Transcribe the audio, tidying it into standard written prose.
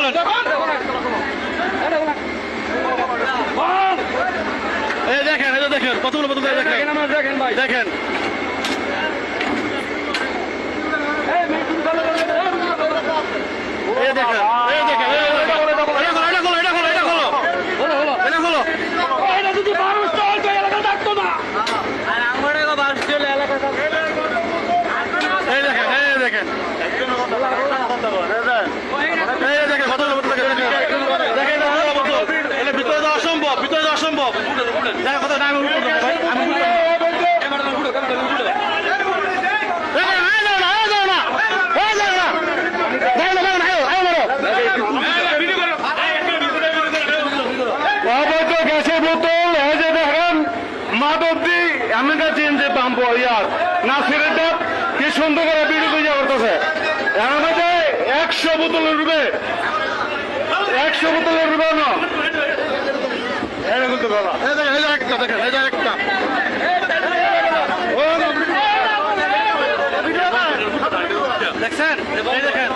খোলেন। এই দেখেন, এই দেখেন কতগুলো বোতল দেখেন ভাই, দেখেন এই দেখেন, এই দেখেন, এটা খোলো, এটা খোলো, এটা খোলো, এটা খোলো, এটা খোলো। এটা যদি মানুষ চলতো এলাকা থাকতো না। এই দেখেন, এই দেখেন, এই দেখেন কতগুলো বোতল দেখেন, দেখেন কতগুলো বোতল। এটা ভিতরে যাওয়া অসম্ভব, ভিতরে যাওয়া অসম্ভব। দেখেন কত টাইম ভাই, আমি গ্যাসের বোতল এই যে দেখেন মাদব্দি আমি কাছে যে পাম্প ইয়ার না সিগারেট কি সুন্দর করে বিড়ি পূজা করতেছে। আমাদের 100 বোতলের রূপে 100 বোতলের রূপে না এরকম তো বলা একটা দেখেন, এই যে একটা দেখছেন, এই দেখেন